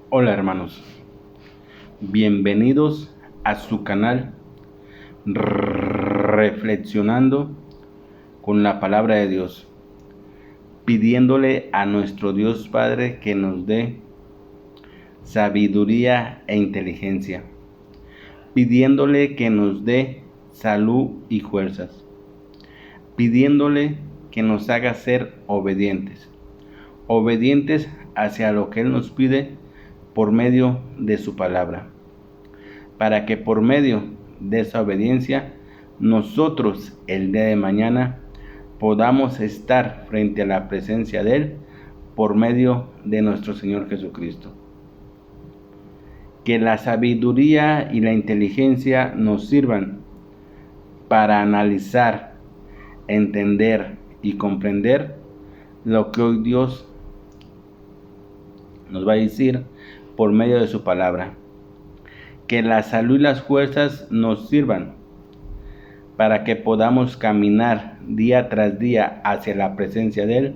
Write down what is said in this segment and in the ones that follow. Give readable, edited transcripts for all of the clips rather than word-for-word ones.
Hola hermanos, bienvenidos a su canal Reflexionando con la Palabra de Dios, pidiéndole a nuestro Dios Padre que nos dé sabiduría e inteligencia, pidiéndole que nos dé salud y fuerzas, pidiéndole que nos haga ser obedientes hacia lo que Él nos pide por medio de su palabra, para que por medio de esa obediencia nosotros el día de mañana podamos estar frente a la presencia de Él por medio de nuestro Señor Jesucristo. Que la sabiduría y la inteligencia nos sirvan para analizar, entender y comprender lo que hoy Dios nos va a decir por medio de su palabra. Que la salud y las fuerzas nos sirvan para que podamos caminar día tras día hacia la presencia de Él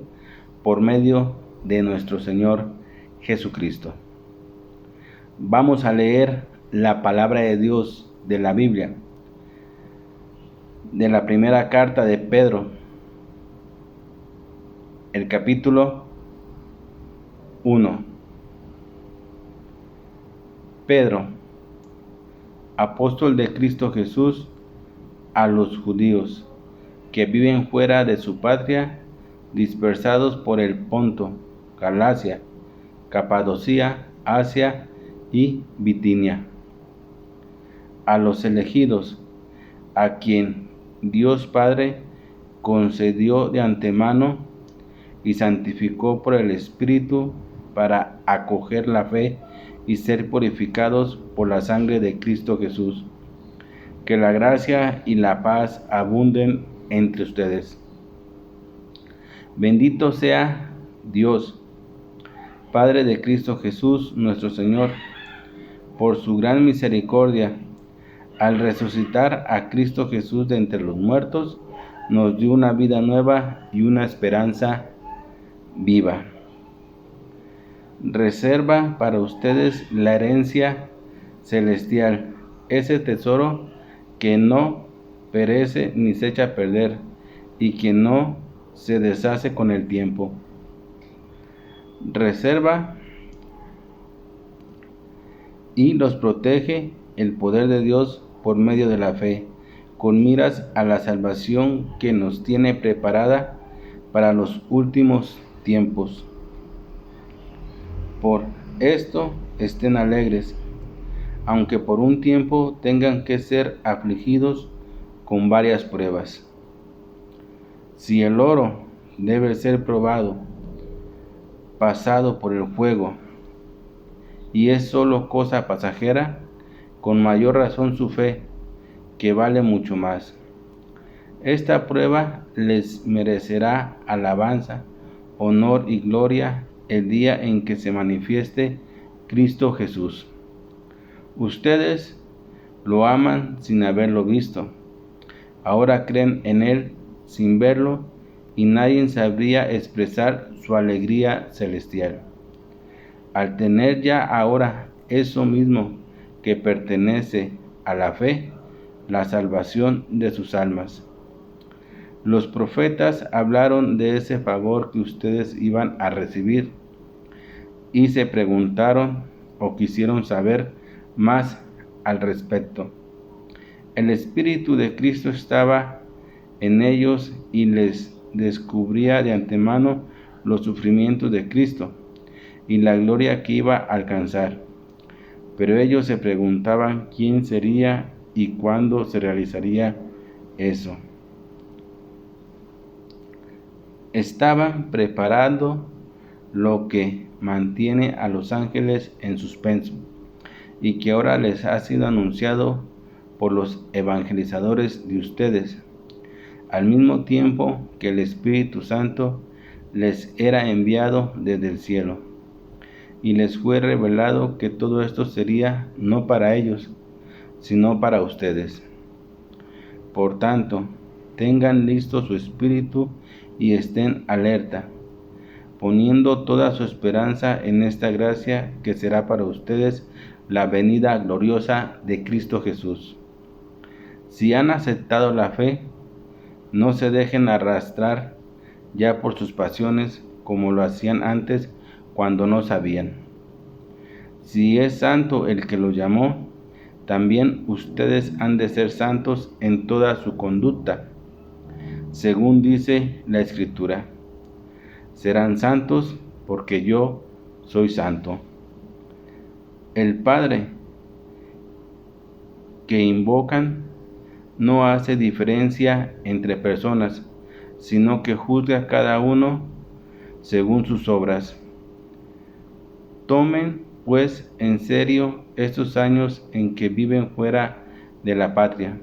por medio de nuestro Señor Jesucristo. Vamos a leer la palabra de Dios de la Biblia, de la primera carta de Pedro, el capítulo 1. Pedro, apóstol de Cristo Jesús, a los judíos que viven fuera de su patria, dispersados por el Ponto, Galacia, Capadocia, Asia y Bitinia. A los elegidos, a quien Dios Padre concedió de antemano y santificó por el Espíritu para acoger la fe y ser purificados por la sangre de Cristo Jesús. Que la gracia y la paz abunden entre ustedes. Bendito sea Dios, Padre de Cristo Jesús, nuestro Señor, por su gran misericordia. Al resucitar a Cristo Jesús de entre los muertos, nos dio una vida nueva y una esperanza viva. Reserva para ustedes la herencia celestial, ese tesoro que no perece ni se echa a perder y que no se deshace con el tiempo. Reserva y los protege el poder de Dios por medio de la fe, con miras a la salvación que nos tiene preparada para los últimos tiempos. Por esto estén alegres, aunque por un tiempo tengan que ser afligidos con varias pruebas. Si el oro debe ser probado, pasado por el fuego, y es solo cosa pasajera, con mayor razón su fe, que vale mucho más. Esta prueba les merecerá alabanza, honor y gloria el día en que se manifieste Cristo Jesús. Ustedes lo aman sin haberlo visto. Ahora creen en Él sin verlo y nadie sabría expresar su alegría celestial. Al tener ya ahora eso mismo que pertenece a la fe, la salvación de sus almas. Los profetas hablaron de ese favor que ustedes iban a recibir y se preguntaron o quisieron saber más al respecto. El Espíritu de Cristo estaba en ellos y les descubría de antemano los sufrimientos de Cristo y la gloria que iba a alcanzar. Pero ellos se preguntaban quién sería y cuándo se realizaría eso. Estaban preparando lo que mantiene a los ángeles en suspenso y que ahora les ha sido anunciado por los evangelizadores de ustedes, al mismo tiempo que el Espíritu Santo les era enviado desde el cielo, y les fue revelado que todo esto sería no para ellos, sino para ustedes. Por tanto, tengan listo su espíritu y estén alerta, poniendo toda su esperanza en esta gracia que será para ustedes la venida gloriosa de Cristo Jesús. Si han aceptado la fe, no se dejen arrastrar ya por sus pasiones como lo hacían antes cuando no sabían. Si es santo el que los llamó, también ustedes han de ser santos en toda su conducta, según dice la Escritura. Serán santos porque yo soy santo. El Padre que invocan no hace diferencia entre personas, sino que juzga a cada uno según sus obras. Tomen, pues, en serio estos años en que viven fuera de la patria.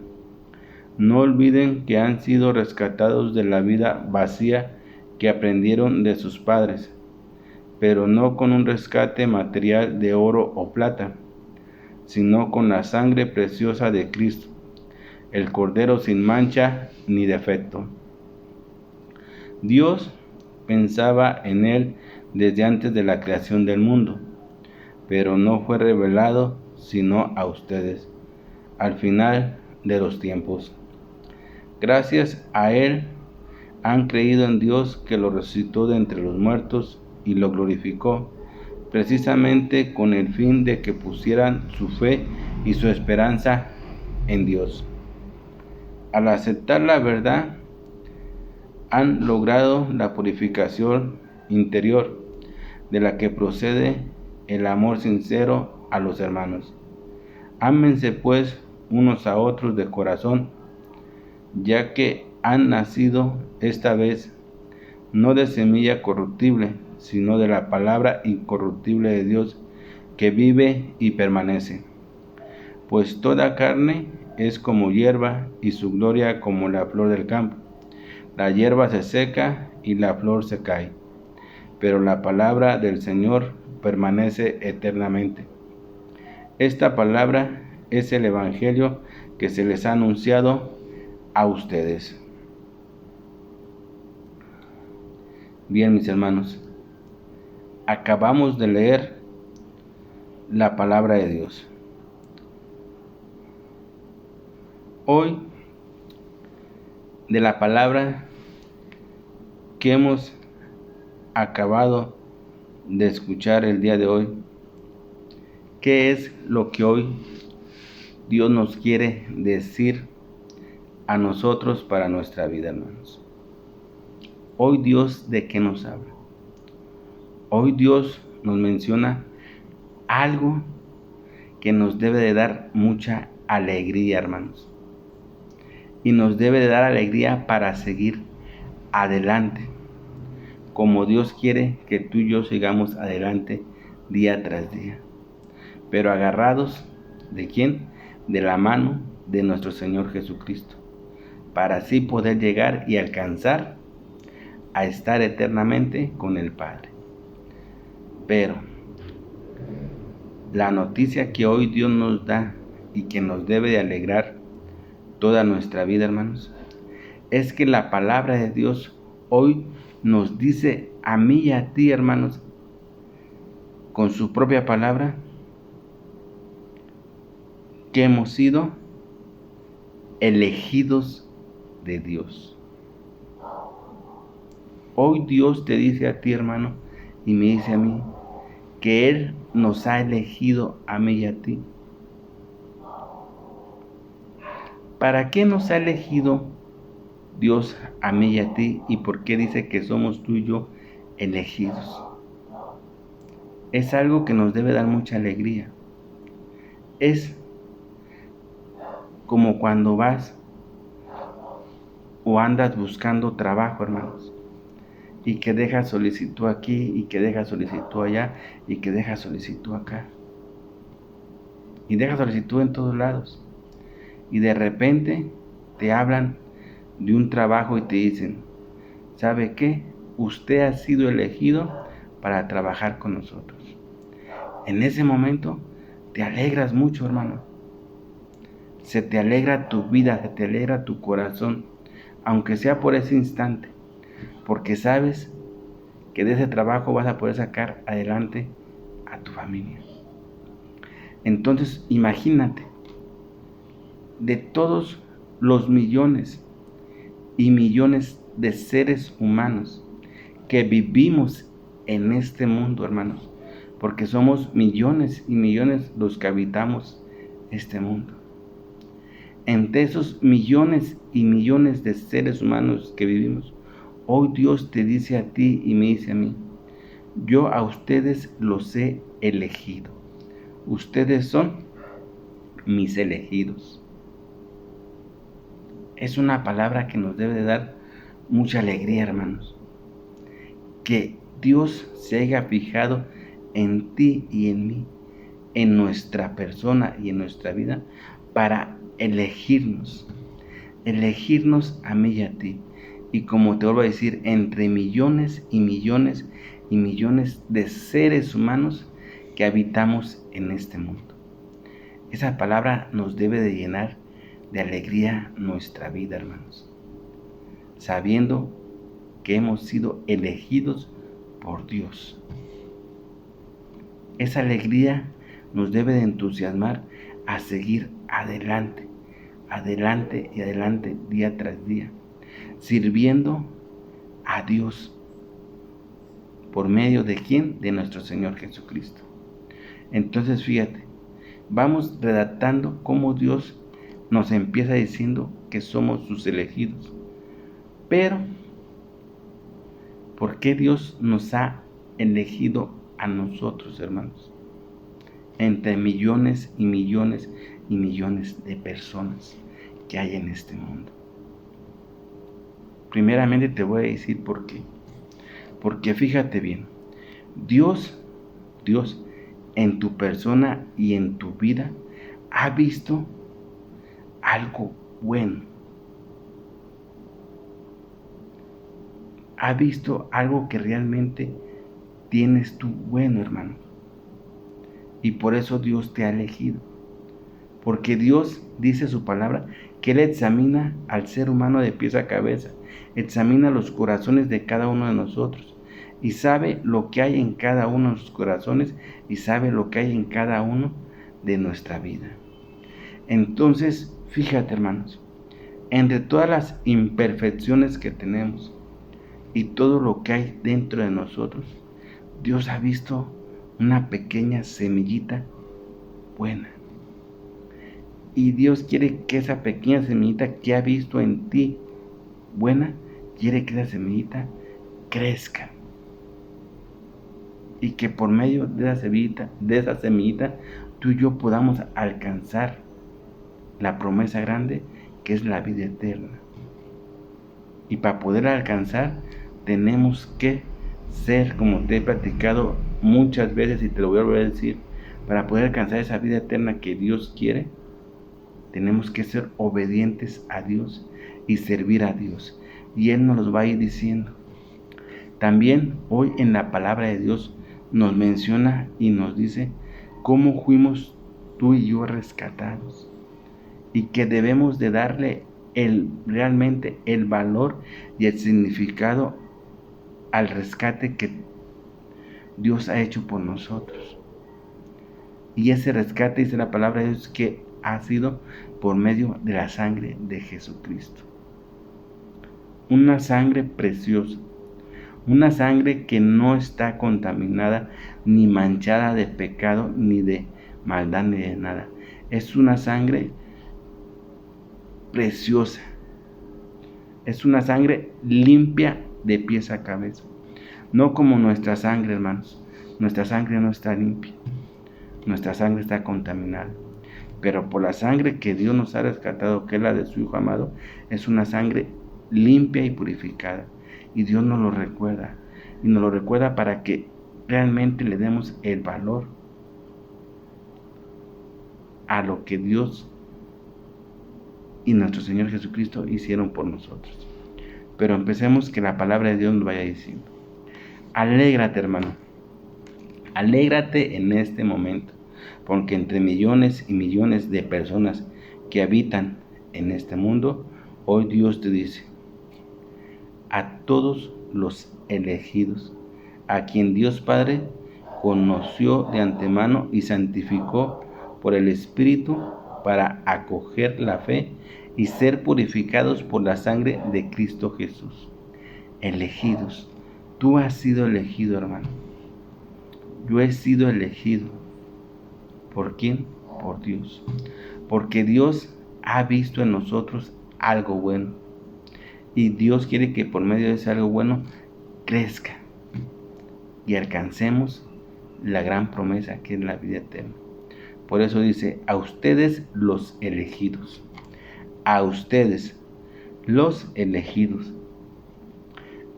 No olviden que han sido rescatados de la vida vacía que aprendieron de sus padres, pero no con un rescate material de oro o plata, sino con la sangre preciosa de Cristo, el Cordero sin mancha ni defecto. Dios pensaba en él desde antes de la creación del mundo, pero no fue revelado sino a ustedes, al final de los tiempos. Gracias a él han creído en Dios, que lo resucitó de entre los muertos y lo glorificó, precisamente con el fin de que pusieran su fe y su esperanza en Dios. Al aceptar la verdad, han logrado la purificación interior de la que procede el amor sincero a los hermanos. Ámense pues unos a otros de corazón, ya que han nacido esta vez no de semilla corruptible, sino de la palabra incorruptible de Dios, que vive y permanece. Pues toda carne es como hierba, y su gloria como la flor del campo. La hierba se seca y la flor se cae, pero la palabra del Señor permanece eternamente. Esta palabra es el Evangelio que se les ha anunciado a ustedes. Bien, mis hermanos, acabamos de leer la palabra de Dios. Hoy, de la palabra que hemos acabado de escuchar el día de hoy, ¿qué es lo que hoy Dios nos quiere decir a nosotros para nuestra vida, hermanos? Hoy Dios, ¿de qué nos habla? Hoy Dios nos menciona algo que nos debe de dar mucha alegría, hermanos. Y nos debe de dar alegría para seguir adelante, como Dios quiere que tú y yo sigamos adelante día tras día. Pero agarrados, ¿de quién? De la mano de nuestro Señor Jesucristo, para así poder llegar y alcanzar a estar eternamente con el Padre. Pero la noticia que hoy Dios nos da y que nos debe de alegrar toda nuestra vida, hermanos, es que la palabra de Dios hoy nos dice a mí y a ti, hermanos, con su propia palabra, que hemos sido elegidos de Dios. Hoy Dios te dice a ti, hermano, y me dice a mí, que Él nos ha elegido a mí y a ti. ¿Para qué nos ha elegido Dios a mí y a ti? ¿Y por qué dice que somos tú y yo elegidos? Es algo que nos debe dar mucha alegría. Es como cuando vas o andas buscando trabajo, hermanos, y que dejas solicitud aquí, y que dejas solicitud allá, y que dejas solicitud acá, y dejas solicitud en todos lados, y de repente te hablan de un trabajo y te dicen, ¿sabe qué? Usted ha sido elegido para trabajar con nosotros. En ese momento te alegras mucho, hermano. Se te alegra tu vida, se te alegra tu corazón, aunque sea por ese instante, porque sabes que de ese trabajo vas a poder sacar adelante a tu familia. Entonces, imagínate, de todos los millones y millones de seres humanos que vivimos en este mundo, hermanos, porque somos millones y millones los que habitamos este mundo. Entre esos millones y millones de seres humanos que vivimos, hoy Dios te dice a ti y me dice a mí: yo a ustedes los he elegido. Ustedes son mis elegidos. Es una palabra que nos debe de dar mucha alegría, hermanos. Que Dios se haya fijado en ti y en mí, en nuestra persona y en nuestra vida, para elegirnos a mí y a ti. Y como te vuelvo a decir, entre millones y millones y millones de seres humanos que habitamos en este mundo. Esa palabra nos debe de llenar de alegría nuestra vida, hermanos, sabiendo que hemos sido elegidos por Dios. Esa alegría nos debe de entusiasmar a seguir adelante y adelante, día tras día, sirviendo a Dios. ¿Por medio de quién? De nuestro Señor Jesucristo. Entonces, fíjate, vamos redactando cómo Dios nos empieza diciendo que somos sus elegidos. Pero, ¿por qué Dios nos ha elegido a nosotros, hermanos? Entre millones y millones y millones de personas que hay en este mundo. Primeramente te voy a decir por qué. Porque fíjate bien, Dios en tu persona y en tu vida ha visto algo bueno. Ha visto algo que realmente tienes tú bueno, hermano. Y por eso Dios te ha elegido. Porque Dios dice su palabra que Él examina al ser humano de pies a cabeza, examina los corazones de cada uno de nosotros y sabe lo que hay en cada uno de nuestros corazones y sabe lo que hay en cada uno de nuestra vida. Entonces, fíjate, hermanos, entre todas las imperfecciones que tenemos y todo lo que hay dentro de nosotros, Dios ha visto una pequeña semillita buena. Y Dios quiere que esa pequeña semillita que ha visto en ti buena, quiere que esa semillita crezca. Y que por medio de esa semillita, tú y yo podamos alcanzar la promesa grande que es la vida eterna. Y para poder alcanzar, tenemos que ser, como te he platicado muchas veces y te lo voy a volver a decir, para poder alcanzar esa vida eterna que Dios quiere, tenemos que ser obedientes a Dios y servir a Dios. Y Él nos los va a ir diciendo. También hoy en la palabra de Dios nos menciona y nos dice cómo fuimos tú y yo rescatados. Y que debemos de darle realmente el valor y el significado al rescate que Dios ha hecho por nosotros. Y ese rescate, dice la palabra de Dios, que ha sido por medio de la sangre de Jesucristo. Una sangre preciosa, una sangre que no está contaminada ni manchada de pecado ni de maldad ni de nada. Es una sangre preciosa, es una sangre limpia de pies a cabeza, no como nuestra sangre, hermanos. Nuestra sangre no está limpia, nuestra sangre está contaminada. Pero por la sangre que Dios nos ha rescatado, que es la de su Hijo amado, es una sangre limpia y purificada. Y Dios nos lo recuerda. Y nos lo recuerda para que realmente le demos el valor a lo que Dios y nuestro Señor Jesucristo hicieron por nosotros. Pero empecemos que la palabra de Dios nos vaya diciendo. Alégrate, hermano. Alégrate en este momento. Porque entre millones y millones de personas que habitan en este mundo, hoy Dios te dice: a todos los elegidos, a quien Dios Padre conoció de antemano y santificó por el Espíritu para acoger la fe y ser purificados por la sangre de Cristo Jesús. Elegidos. Tú has sido elegido, hermano. Yo he sido elegido. ¿Por quién? Por Dios. Porque Dios ha visto en nosotros algo bueno. Y Dios quiere que por medio de ese algo bueno crezca y alcancemos la gran promesa que es la vida eterna. Por eso dice, a ustedes los elegidos. A ustedes los elegidos.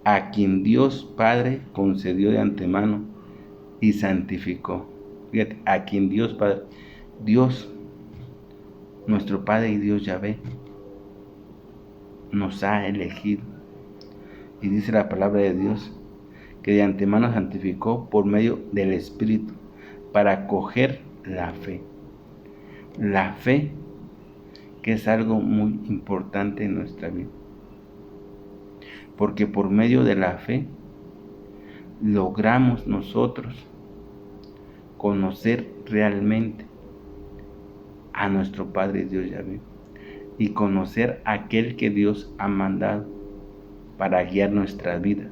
A quien Dios Padre concedió de antemano y santificó. Fíjate, a quien Dios Padre, Dios, nuestro Padre y Dios Yahvé, nos ha elegido. Y dice la palabra de Dios que de antemano santificó por medio del Espíritu para acoger la fe. La fe, que es algo muy importante en nuestra vida. Porque por medio de la fe logramos nosotros conocer realmente a nuestro Padre Dios Yahvé y conocer a aquel que Dios ha mandado para guiar nuestras vidas,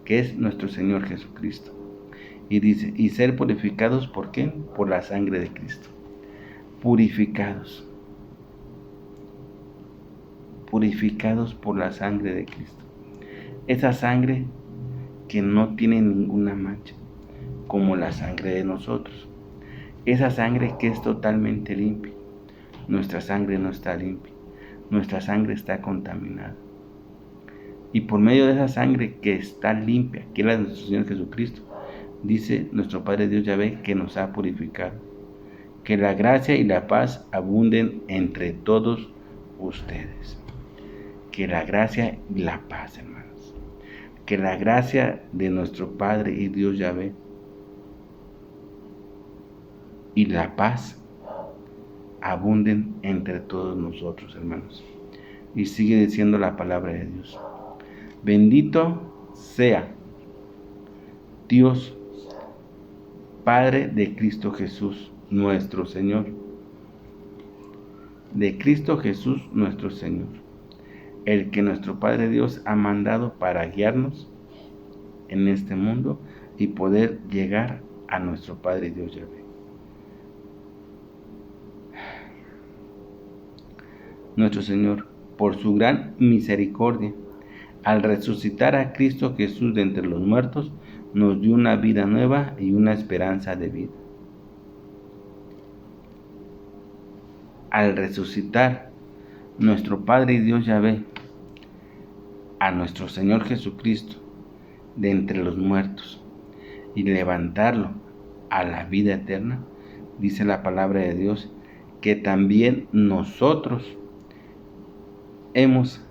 que es nuestro Señor Jesucristo. Y dice, y ser purificados, ¿por qué? Por la sangre de Cristo. Purificados. Purificados por la sangre de Cristo. Esa sangre que no tiene ninguna mancha, como la sangre de nosotros. Esa sangre que es totalmente limpia. Nuestra sangre no está limpia. Nuestra sangre está contaminada. Y por medio de esa sangre que está limpia, que es la de nuestro Señor Jesucristo, dice nuestro Padre Dios Yahvé que nos ha purificado. Que la gracia y la paz abunden entre todos ustedes. Que la gracia y la paz, hermanos. Que la gracia de nuestro Padre y Dios Yahvé y la paz abunden entre todos nosotros, hermanos. Y sigue diciendo la palabra de Dios. Bendito sea Dios, Padre de Cristo Jesús, nuestro Señor. De Cristo Jesús, nuestro Señor. El que nuestro Padre Dios ha mandado para guiarnos en este mundo y poder llegar a nuestro Padre Dios Yahvé. Nuestro Señor, por su gran misericordia, al resucitar a Cristo Jesús de entre los muertos, nos dio una vida nueva y una esperanza de vida. Al resucitar nuestro Padre y Dios Yahvé a nuestro Señor Jesucristo de entre los muertos y levantarlo a la vida eterna, dice la palabra de Dios que también nosotros hemos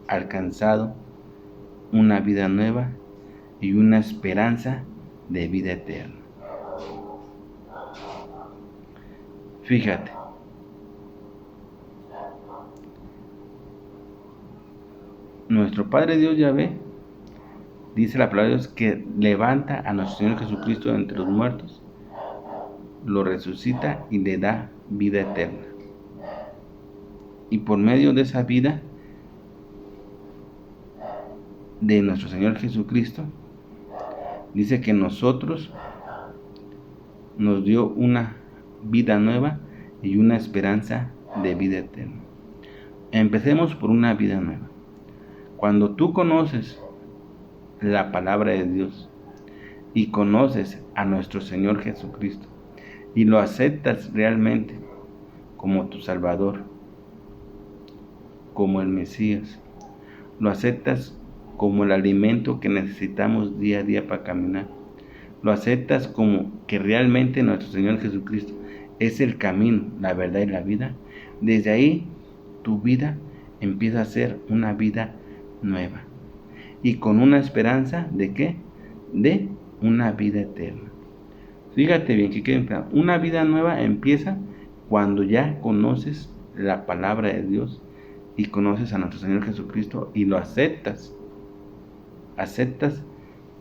alcanzado una vida nueva y una esperanza de vida eterna. Fíjate, nuestro Padre Dios Yahvé, dice la palabra de Dios que levanta a nuestro Señor Jesucristo de entre los muertos, lo resucita y le da vida eterna. Y por medio de esa vida de nuestro Señor Jesucristo, dice que nosotros nos dio una vida nueva y una esperanza de vida eterna. Empecemos por una vida nueva. Cuando tú conoces la palabra de Dios y conoces a nuestro Señor Jesucristo y lo aceptas realmente como tu Salvador, como el Mesías, lo aceptas como el alimento que necesitamos día a día para caminar, lo aceptas como que realmente nuestro Señor Jesucristo es el camino, la verdad y la vida, desde ahí tu vida empieza a ser una vida nueva y con una esperanza de ¿qué? De una vida eterna. Fíjate bien que quede claro, una vida nueva empieza cuando ya conoces la palabra de Dios y conoces a nuestro Señor Jesucristo y lo aceptas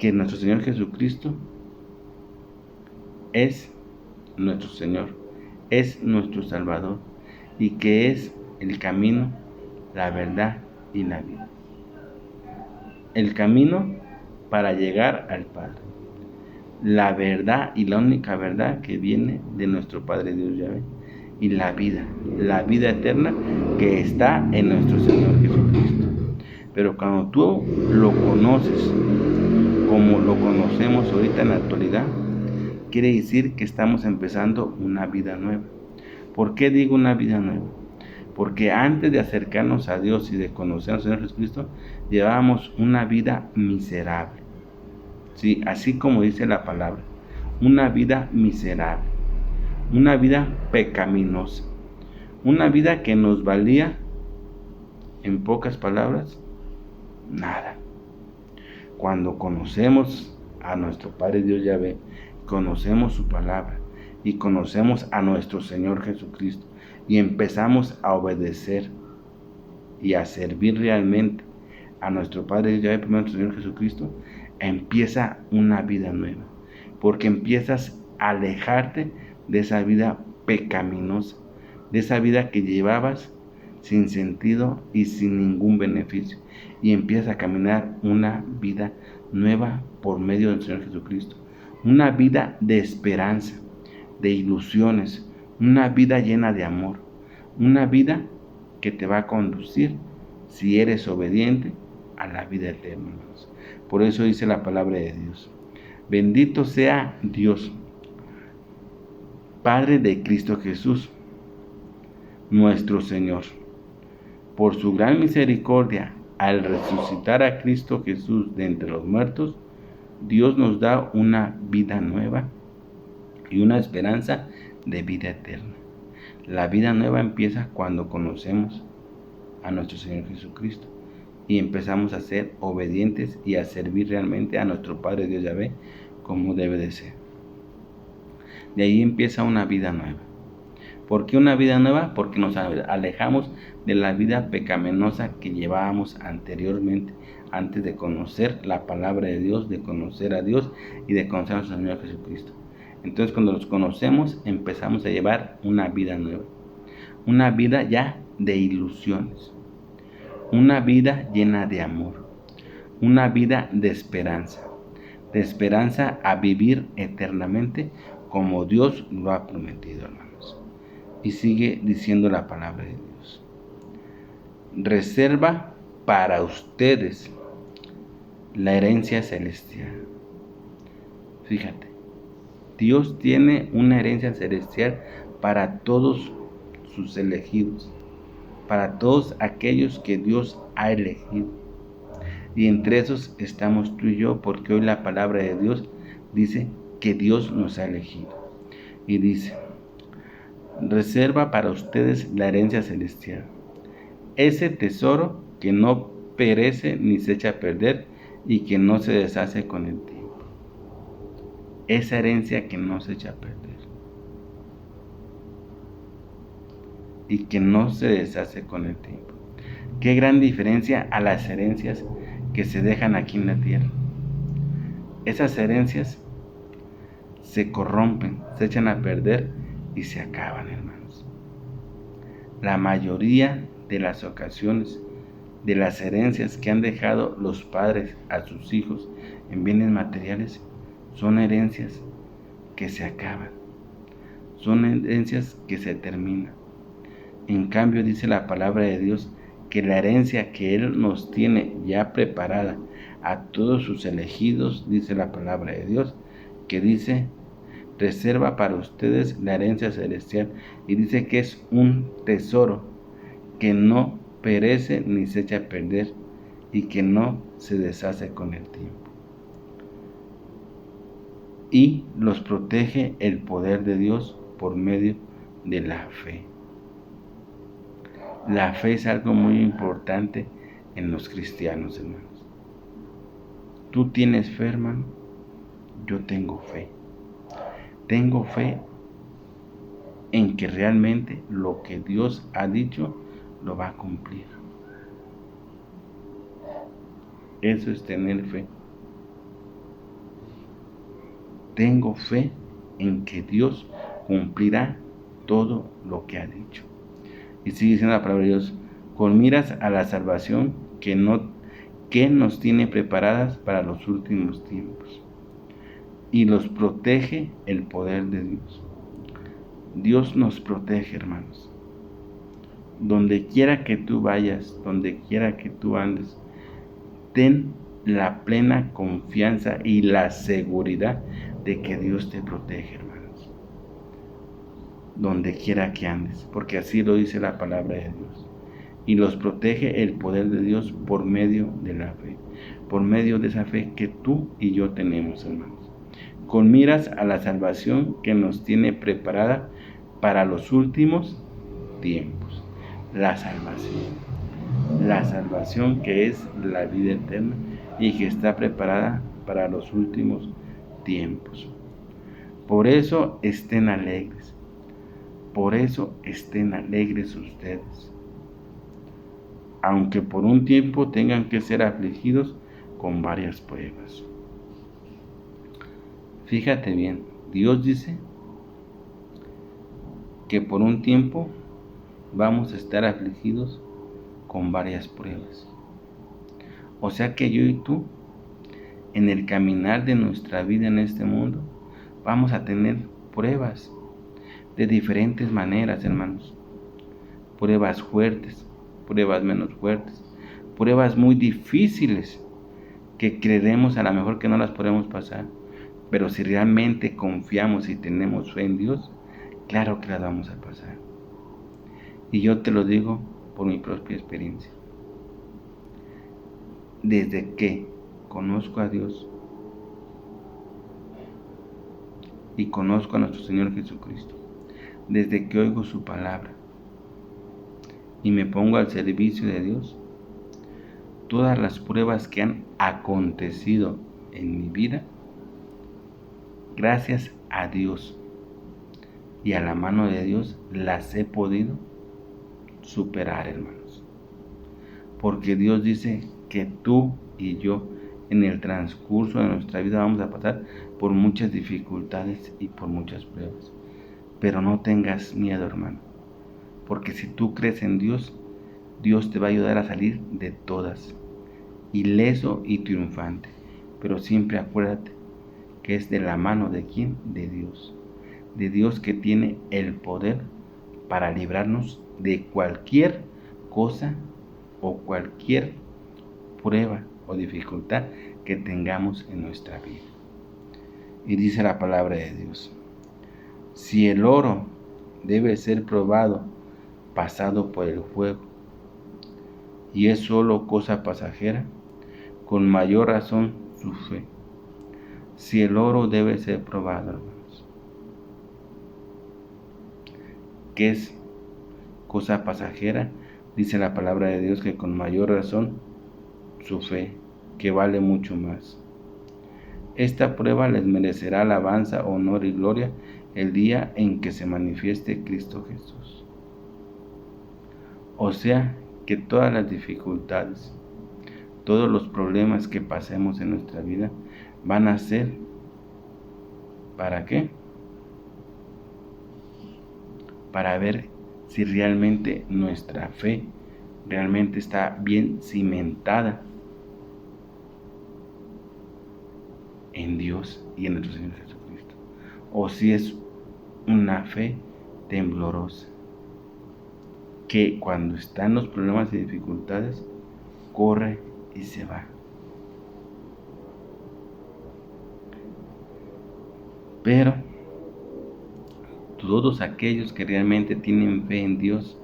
que nuestro Señor Jesucristo es nuestro Señor, es nuestro Salvador, y que es el camino, la verdad y la vida. El camino para llegar al Padre. La verdad y la única verdad que viene de nuestro Padre Dios Yahvé. Y la vida eterna que está en nuestro Señor Jesucristo. Pero cuando tú lo conoces como lo conocemos ahorita en la actualidad, quiere decir que estamos empezando una vida nueva. ¿Por qué digo una vida nueva? Porque antes de acercarnos a Dios y de conocer al Señor Jesucristo, llevábamos una vida miserable. Sí, así como dice la palabra, una vida miserable, una vida pecaminosa, una vida que nos valía, en pocas palabras, nada. Cuando conocemos a nuestro Padre Dios Yahvé, conocemos su palabra y conocemos a nuestro Señor Jesucristo y empezamos a obedecer y a servir realmente a nuestro Padre Dios Yahvé, primero nuestro Señor Jesucristo, empieza una vida nueva, porque empiezas a alejarte de esa vida pecaminosa, de esa vida que llevabas sin sentido y sin ningún beneficio, y empiezas a caminar una vida nueva por medio del Señor Jesucristo, una vida de esperanza, de ilusiones, una vida llena de amor, una vida que te va a conducir, si eres obediente, a la vida eterna. Por eso dice la palabra de Dios: bendito sea Dios, Padre de Cristo Jesús, nuestro Señor. Por su gran misericordia, al resucitar a Cristo Jesús de entre los muertos, Dios nos da una vida nueva y una esperanza de vida eterna. La vida nueva empieza cuando conocemos a nuestro Señor Jesucristo y empezamos a ser obedientes y a servir realmente a nuestro Padre Dios Yahvé como debe de ser. De ahí empieza una vida nueva. ¿Por qué una vida nueva? Porque nos alejamos de la vida pecaminosa que llevábamos anteriormente, antes de conocer la palabra de Dios, de conocer a Dios y de conocer a nuestro Señor Jesucristo. Entonces, cuando los conocemos, empezamos a llevar una vida nueva, una vida ya de ilusiones, una vida llena de amor, una vida de esperanza a vivir eternamente como Dios lo ha prometido, hermanos. Y sigue diciendo la palabra de Dios: reserva para ustedes la herencia celestial. Fíjate, Dios tiene una herencia celestial para todos sus elegidos, para todos aquellos que Dios ha elegido. Y entre esos estamos tú y yo, porque hoy la palabra de Dios dice que Dios nos ha elegido. Y dice: reserva para ustedes la herencia celestial, ese tesoro que no perece ni se echa a perder y que no se deshace con el tiempo. Esa herencia que no se echa a perder y que no se deshace con el tiempo. Qué gran diferencia a las herencias que se dejan aquí en la tierra. Esas herencias se corrompen, se echan a perder y se acaban, hermanos. La mayoría de las ocasiones de las herencias que han dejado los padres a sus hijos en bienes materiales son herencias que se acaban, son herencias que se terminan. En cambio, dice la palabra de Dios que la herencia que Él nos tiene ya preparada a todos sus elegidos, dice la palabra de Dios, que dice: reserva para ustedes la herencia celestial, y dice que es un tesoro que no perece ni se echa a perder y que no se deshace con el tiempo. Y los protege el poder de Dios por medio de la fe. La fe es algo muy importante en los cristianos, hermanos. Tú tienes fe, hermano. Yo tengo fe. Tengo fe en que realmente lo que Dios ha dicho lo va a cumplir. Eso es tener fe. tengo fe en que Dios cumplirá todo lo que ha dicho. Y sigue diciendo la palabra de Dios, con miras a la salvación que nos tiene preparadas para los últimos tiempos. Y los protege el poder de Dios. Dios nos protege, hermanos. Donde quiera que tú vayas, donde quiera que tú andes, ten la plena confianza y la seguridad de que Dios te protege, hermanos. Donde quiera que andes, porque así lo dice la palabra de Dios. Y los protege el poder de Dios por medio de la fe, por medio de esa fe que tú y yo tenemos, hermanos. Con miras a la salvación que nos tiene preparada para los últimos tiempos. La salvación que es la vida eterna y que está preparada para los últimos tiempos. Por eso estén alegres. Por eso estén alegres ustedes. Aunque por un tiempo tengan que ser afligidos con varias pruebas. Fíjate bien, Dios dice que por un tiempo vamos a estar afligidos con varias pruebas. O sea que yo y tú, en el caminar de nuestra vida en este mundo, vamos a tener pruebas de diferentes maneras, hermanos. Pruebas fuertes, pruebas menos fuertes, pruebas muy difíciles que creeremos a lo mejor que no las podemos pasar. Pero si realmente confiamos y tenemos fe en Dios, claro que las vamos a pasar. Y yo te lo digo por mi propia experiencia. Desde que conozco a Dios y conozco a nuestro Señor Jesucristo, desde que oigo su palabra y me pongo al servicio de Dios, todas las pruebas que han acontecido en mi vida, gracias a Dios y a la mano de Dios, las he podido superar, hermanos. Porque Dios dice que tú y yo en el transcurso de nuestra vida vamos a pasar por muchas dificultades y por muchas pruebas. Pero no tengas miedo, hermano. Porque si tú crees en Dios, Dios te va a ayudar a salir de todas, ileso y triunfante. Pero siempre acuérdate que es de la mano de ¿quién? De Dios. De Dios que tiene el poder para librarnos de cualquier cosa o cualquier prueba o dificultad que tengamos en nuestra vida. Y dice la palabra de Dios: si el oro debe ser probado, pasado por el fuego, y es solo cosa pasajera, con mayor razón su fe. Si el oro debe ser probado, hermanos, ¿qué es cosa pasajera? Dice la palabra de Dios que con mayor razón su fe, que vale mucho más. Esta prueba les merecerá alabanza, honor y gloria el día en que se manifieste Cristo Jesús. O sea que todas las dificultades, todos los problemas que pasemos en nuestra vida van a ser, ¿para qué? Para ver si realmente nuestra fe realmente está bien cimentada en Dios y en nuestro Señor Jesucristo, o si es una fe temblorosa, que cuando están los problemas y dificultades, corre y se va. Pero todos aquellos que realmente tienen fe en Dios,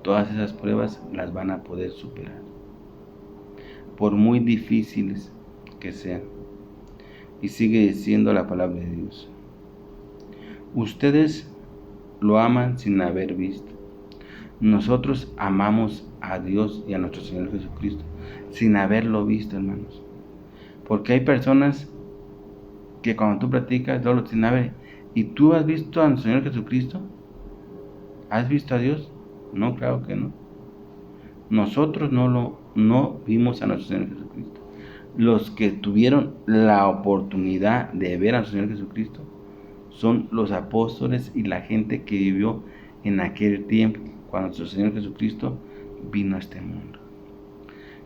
todas esas pruebas las van a poder superar, por muy difíciles que sean. Y sigue diciendo la palabra de Dios: ustedes lo aman sin haber visto. Nosotros amamos a Dios y a nuestro Señor Jesucristo sin haberlo visto, hermanos. Porque hay personas que cuando tú practicas solo sin haber, ¿y tú has visto a nuestro Señor Jesucristo? ¿Has visto a Dios? No, claro que no. Nosotros no vimos a nuestro Señor Jesucristo. Los que tuvieron la oportunidad de ver al Señor Jesucristo son los apóstoles y la gente que vivió en aquel tiempo, cuando nuestro Señor Jesucristo vino a este mundo.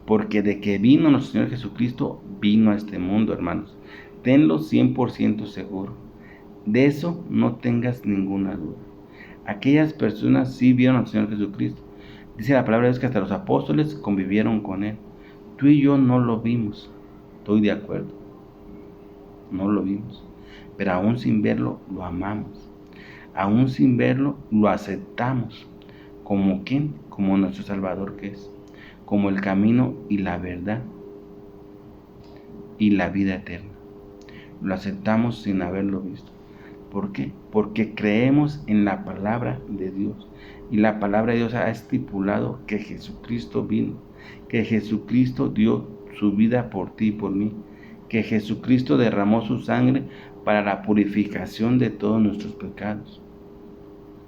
Porque de que vino nuestro Señor Jesucristo, vino a este mundo, hermanos. Tenlo 100% seguro. De eso no tengas ninguna duda. Aquellas personas sí vieron al Señor Jesucristo. Dice la palabra de Dios que hasta los apóstoles convivieron con Él. Tú y yo no lo vimos. Estoy de acuerdo. No lo vimos. Pero aún sin verlo, lo amamos. Aún sin verlo, lo aceptamos. ¿Como quién? Como nuestro Salvador que es. Como el camino y la verdad y la vida eterna. Lo aceptamos sin haberlo visto. ¿Por qué? Porque creemos en la palabra de Dios. Y la palabra de Dios ha estipulado que Jesucristo vino. Que Jesucristo dio su vida por ti y por mí. Que Jesucristo derramó su sangre para la purificación de todos nuestros pecados.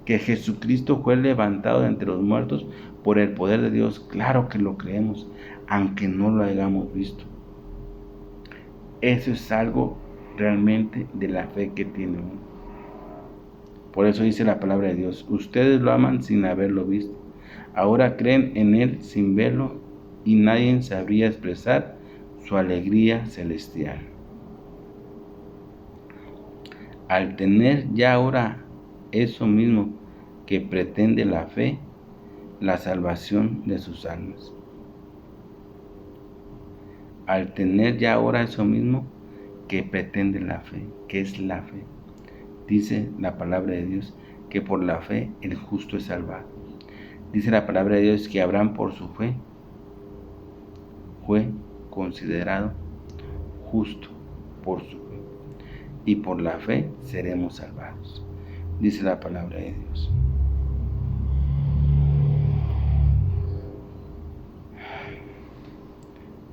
Que Jesucristo fue levantado de entre los muertos por el poder de Dios. Claro que lo creemos, aunque no lo hayamos visto. Eso es algo realmente de la fe que tiene uno. Por eso dice la palabra de Dios: ustedes lo aman sin haberlo visto. Ahora creen en Él sin verlo, y nadie sabría expresar su alegría celestial. Al tener ya ahora eso mismo que pretende la fe, la salvación de sus almas. Al tener ya ahora eso mismo que pretende la fe, que es la fe. Dice la palabra de Dios que por la fe el justo es salvado. Dice la palabra de Dios que Abraham por su fe fue considerado justo por su fe. Y por la fe seremos salvados. Dice la palabra de Dios.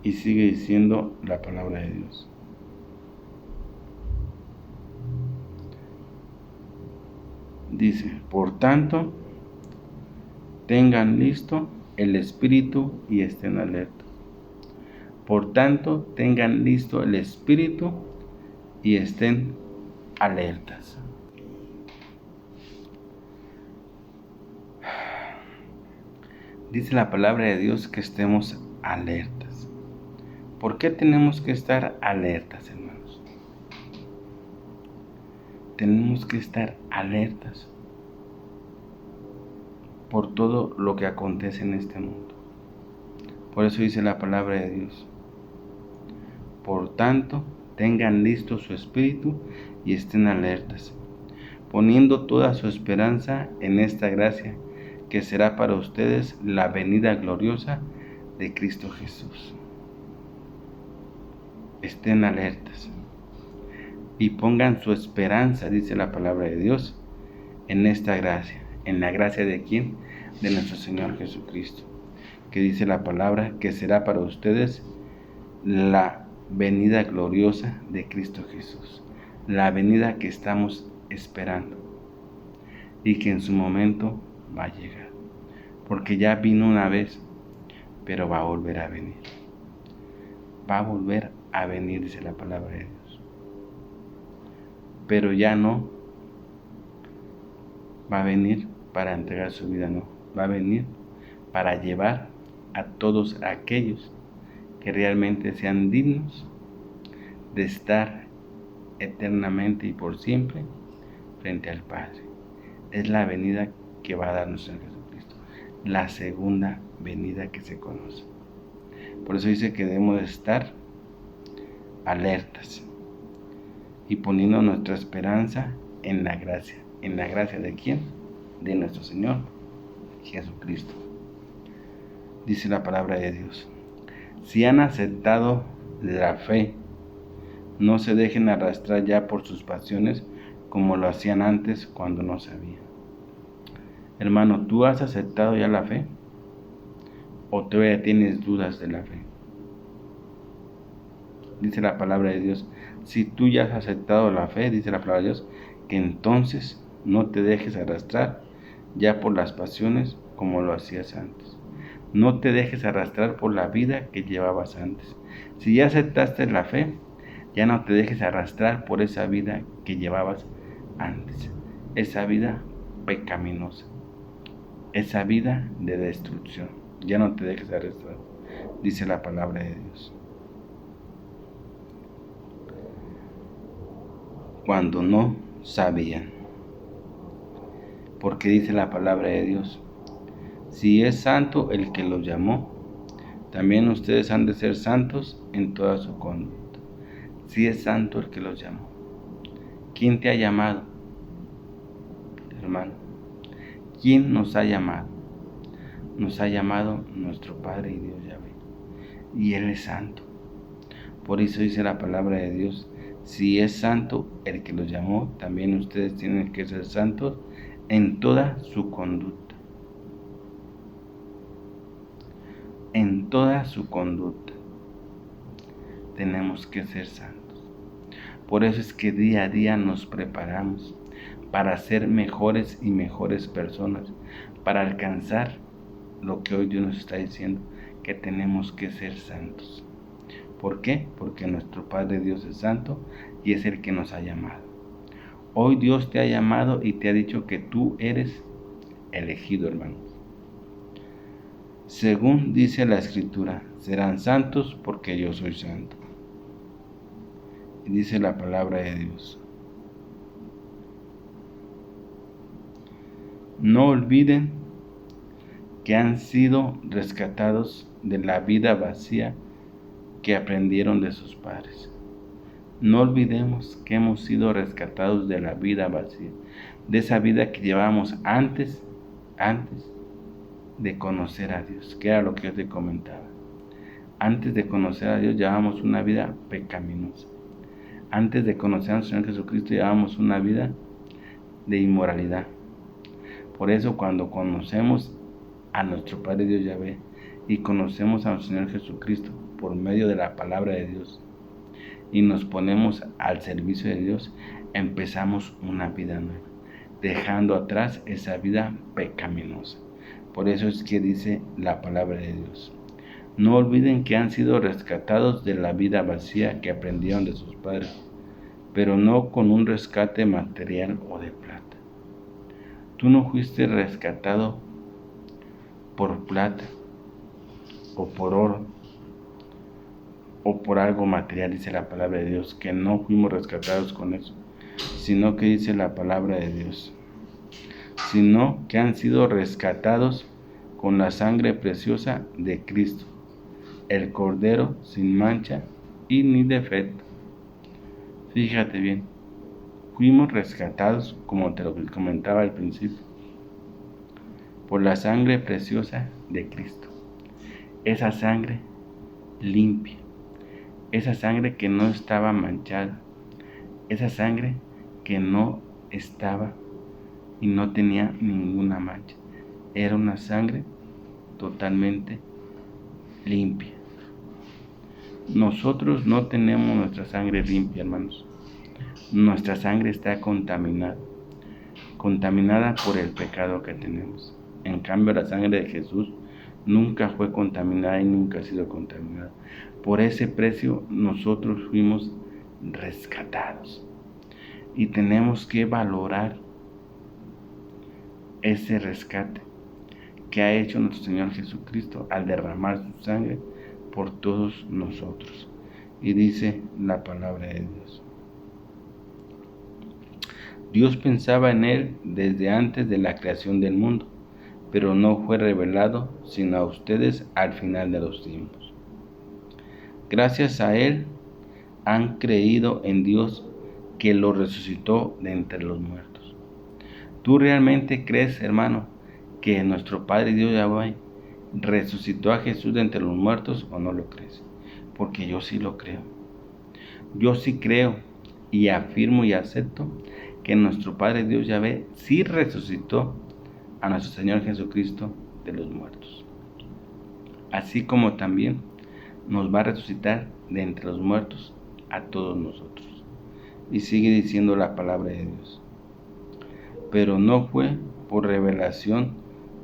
Y sigue diciendo la palabra de Dios. Dice: por tanto, tengan listo el espíritu y estén alertas. Por tanto, tengan listo el espíritu y estén alertas. Dice la palabra de Dios que estemos alertas. ¿Por qué tenemos que estar alertas, hermanos? Tenemos que estar alertas por todo lo que acontece en este mundo. Por eso dice la palabra de Dios: por tanto, tengan listo su espíritu y estén alertas, poniendo toda su esperanza en esta gracia que será para ustedes la venida gloriosa de Cristo Jesús. Estén alertas y pongan su esperanza, dice la palabra de Dios, en esta gracia. ¿En la gracia de quién? De nuestro Señor Jesucristo, que dice la palabra que será para ustedes la venida gloriosa de Cristo Jesús, la venida que estamos esperando y que en su momento va a llegar, porque ya vino una vez, pero va a volver a venir. Va a volver a venir, dice la palabra de Dios. Pero ya no va a venir para entregar su vida, no. Va a venir para llevar a todos aquellos que realmente sean dignos de estar eternamente y por siempre frente al Padre. Es la venida que va a dar nuestro Señor Jesucristo, la segunda venida que se conoce. Por eso dice que debemos estar alertas y poniendo nuestra esperanza en la gracia. ¿En la gracia de quién? De nuestro Señor Jesucristo. Dice la palabra de Dios: si han aceptado la fe, no se dejen arrastrar ya por sus pasiones como lo hacían antes cuando no sabían. Hermano, ¿tú has aceptado ya la fe? ¿O todavía tienes dudas de la fe? Dice la palabra de Dios: si tú ya has aceptado la fe, dice la palabra de Dios, que entonces no te dejes arrastrar ya por las pasiones como lo hacías antes. No te dejes arrastrar por la vida que llevabas antes. Si ya aceptaste la fe, ya no te dejes arrastrar por esa vida que llevabas antes. Esa vida pecaminosa. Esa vida de destrucción. Ya no te dejes arrastrar, dice la palabra de Dios. Cuando no sabían. Porque dice la palabra de Dios: si es santo el que los llamó, también ustedes han de ser santos en toda su conducta. Si es santo el que los llamó. ¿Quién te ha llamado, hermano? ¿Quién nos ha llamado? Nos ha llamado nuestro Padre y Dios Yahvé. Y Él es santo. Por eso dice la palabra de Dios: si es santo el que los llamó, también ustedes tienen que ser santos en toda su conducta. En toda su conducta tenemos que ser santos. Por eso es que día a día nos preparamos para ser mejores y mejores personas, para alcanzar lo que hoy Dios nos está diciendo, que tenemos que ser santos. ¿Por qué? Porque nuestro Padre Dios es santo y es el que nos ha llamado. Hoy Dios te ha llamado y te ha dicho que tú eres elegido, hermano. Según dice la Escritura, serán santos porque yo soy santo. Y dice la palabra de Dios: no olviden que han sido rescatados de la vida vacía que aprendieron de sus padres. No olvidemos que hemos sido rescatados de la vida vacía, de esa vida que llevábamos antes de conocer a Dios, que era lo que yo te comentaba. Antes de conocer a Dios llevábamos una vida pecaminosa. Antes de conocer al Señor Jesucristo llevábamos una vida de inmoralidad. Por eso cuando conocemos a nuestro Padre Dios Yahvé y conocemos al Señor Jesucristo por medio de la palabra de Dios y nos ponemos al servicio de Dios, empezamos una vida nueva, dejando atrás esa vida pecaminosa. Por eso es que dice la palabra de Dios: no olviden que han sido rescatados de la vida vacía que aprendieron de sus padres, pero no con un rescate material o de plata. Tú no fuiste rescatado por plata o por oro o por algo material, dice la palabra de Dios, que no fuimos rescatados con eso, sino que dice la palabra de Dios, sino que han sido rescatados con la sangre preciosa de Cristo, el Cordero sin mancha y ni defecto. Fíjate bien, fuimos rescatados, como te lo comentaba al principio, por la sangre preciosa de Cristo. Esa sangre limpia, esa sangre que no estaba manchada, esa sangre que no estaba y no tenía ninguna mancha. Era una sangre totalmente limpia. Nosotros no tenemos nuestra sangre limpia, hermanos. Nuestra sangre está contaminada por el pecado que tenemos. En cambio, la sangre de Jesús nunca fue contaminada y nunca ha sido contaminada. Por ese precio nosotros fuimos rescatados. Y tenemos que valorar ese rescate que ha hecho nuestro Señor Jesucristo al derramar su sangre por todos nosotros. Y dice la palabra de Dios: Dios pensaba en él desde antes de la creación del mundo, pero no fue revelado sino a ustedes al final de los tiempos. Gracias a él han creído en Dios, que lo resucitó de entre los muertos. ¿Tú realmente crees, hermano, que nuestro Padre Dios Yahvé resucitó a Jesús de entre los muertos, o no lo crees? Porque yo sí lo creo. Yo sí creo y afirmo y acepto que nuestro Padre Dios Yahvé sí resucitó a nuestro Señor Jesucristo de los muertos. Así como también nos va a resucitar de entre los muertos a todos nosotros. Y sigue diciendo la palabra de Dios: pero no fue por revelación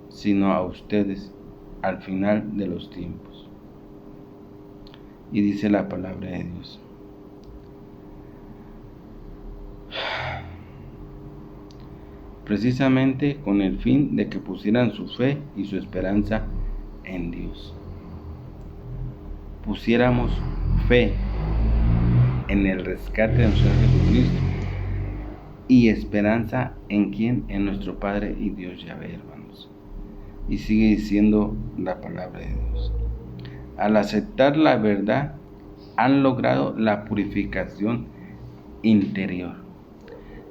sino a ustedes, al final de los tiempos. Y dice la palabra de Dios: precisamente con el fin de que pusieran su fe y su esperanza en Dios. Pusiéramos fe en el rescate de nuestro Señor Jesucristo y esperanza en quién, en nuestro Padre y Dios Yahvé, hermanos. Y sigue diciendo la palabra de Dios: al aceptar la verdad han logrado la purificación interior.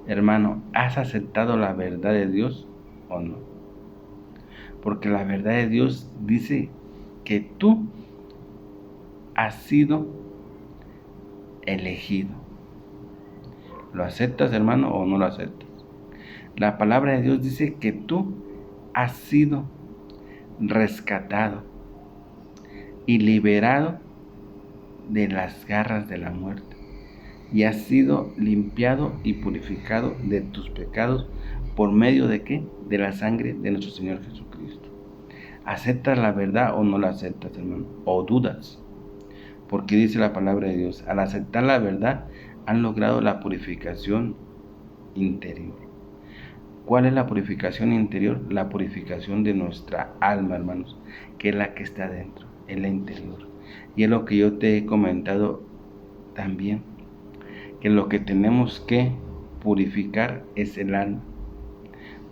Hermano, ¿has aceptado la verdad de Dios o no? Porque la verdad de Dios dice que tú has sido elegido. ¿Lo aceptas, hermano, o no lo aceptas? La palabra de Dios dice que tú has sido rescatado y liberado de las garras de la muerte, y has sido limpiado y purificado de tus pecados por medio de ¿qué? De la sangre de nuestro Señor Jesucristo. ¿Aceptas la verdad o no la aceptas, hermano? ¿O dudas? Porque dice la palabra de Dios: al aceptar la verdad han logrado la purificación interior. ¿Cuál es la purificación interior? La purificación de nuestra alma, hermanos, que es la que está dentro, es la interior. Y es lo que yo te he comentado también, que lo que tenemos que purificar es el alma.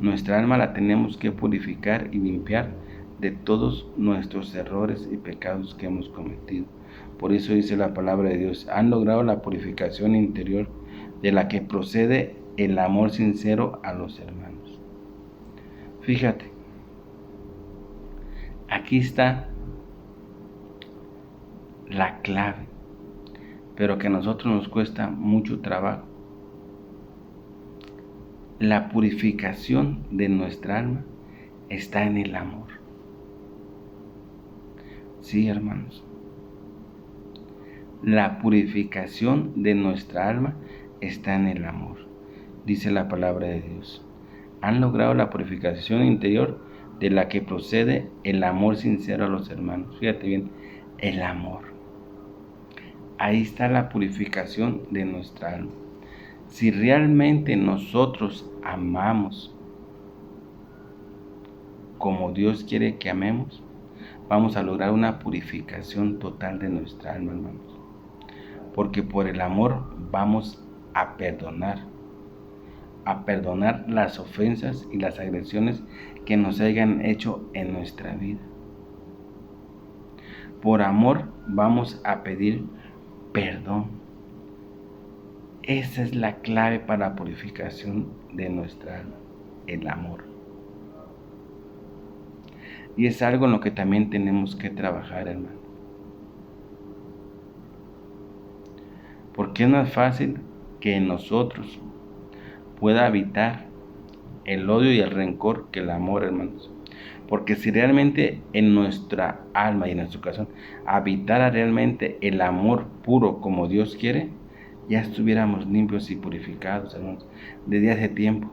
Nuestra alma la tenemos que purificar y limpiar de todos nuestros errores y pecados que hemos cometido. Por eso dice la palabra de Dios: han logrado la purificación interior, de la que procede el amor sincero a los hermanos. Fíjate, aquí está la clave, pero que a nosotros nos cuesta mucho trabajo. La purificación de nuestra alma está en el amor. Sí, hermanos. La purificación de nuestra alma está en el amor. Dice la palabra de Dios: han logrado la purificación interior, de la que procede el amor sincero a los hermanos. Fíjate bien, el amor. Ahí está la purificación de nuestra alma. Si realmente nosotros amamos como Dios quiere que amemos, vamos a lograr una purificación total de nuestra alma, hermanos. Porque por el amor vamos a perdonar las ofensas y las agresiones que nos hayan hecho en nuestra vida. Por amor vamos a pedir perdón. Esa es la clave para la purificación de nuestra alma, el amor. Y es algo en lo que también tenemos que trabajar, hermano. Porque es más fácil que en nosotros pueda habitar el odio y el rencor que el amor, hermanos. Porque si realmente en nuestra alma y en nuestro corazón habitara realmente el amor puro como Dios quiere, ya estuviéramos limpios y purificados, hermanos, desde hace tiempo.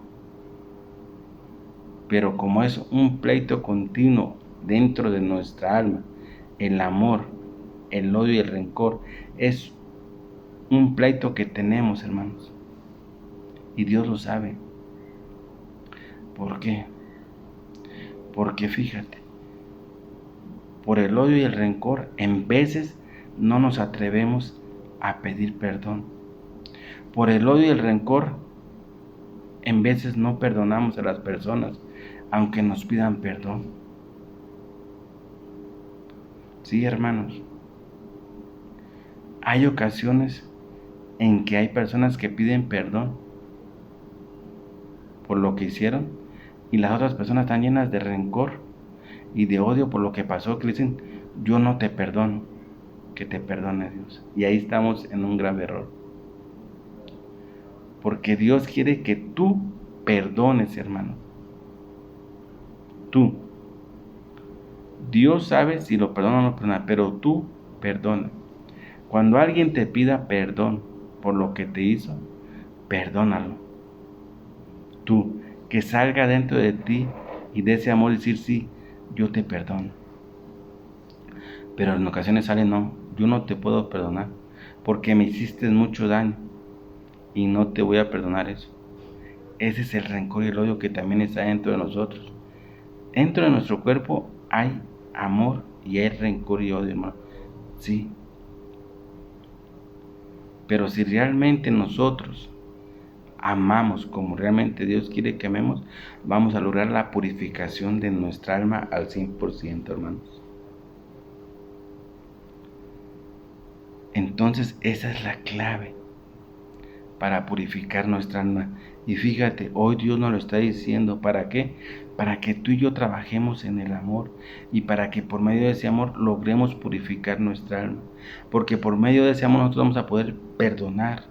Pero como es un pleito continuo dentro de nuestra alma, el amor, el odio y el rencor es un pleito que tenemos, hermanos. Y Dios lo sabe. ¿Por qué? Porque fíjate, por el odio y el rencor, en veces no nos atrevemos a pedir perdón. Por el odio y el rencor, en veces no perdonamos a las personas, aunque nos pidan perdón. Sí, hermanos. Hay ocasiones en que hay personas que piden perdón por lo que hicieron, y las otras personas están llenas de rencor y de odio por lo que pasó, que le dicen: yo no te perdono, que te perdone Dios. Y ahí estamos en un grave error. Porque Dios quiere que tú perdones, hermano. Tú. Dios sabe si lo perdona o no lo perdona, pero tú perdona. Cuando alguien te pida perdón por lo que te hizo, perdónalo. Tú, que salga dentro de ti y de ese amor decir: sí, yo te perdono. Pero en ocasiones sale, no, yo no te puedo perdonar porque me hiciste mucho daño y no te voy a perdonar eso. Ese es el rencor y el odio que también está dentro de nosotros. Dentro de nuestro cuerpo hay amor y hay rencor y odio, hermano. Sí. Pero si realmente nosotros amamos como realmente Dios quiere que amemos, vamos a lograr la purificación de nuestra alma al 100%, hermanos. Entonces esa es la clave para purificar nuestra alma. Y fíjate, hoy Dios nos lo está diciendo. ¿Para qué? Para que tú y yo trabajemos en el amor y para que por medio de ese amor logremos purificar nuestra alma. Porque por medio de ese amor nosotros vamos a poder perdonar.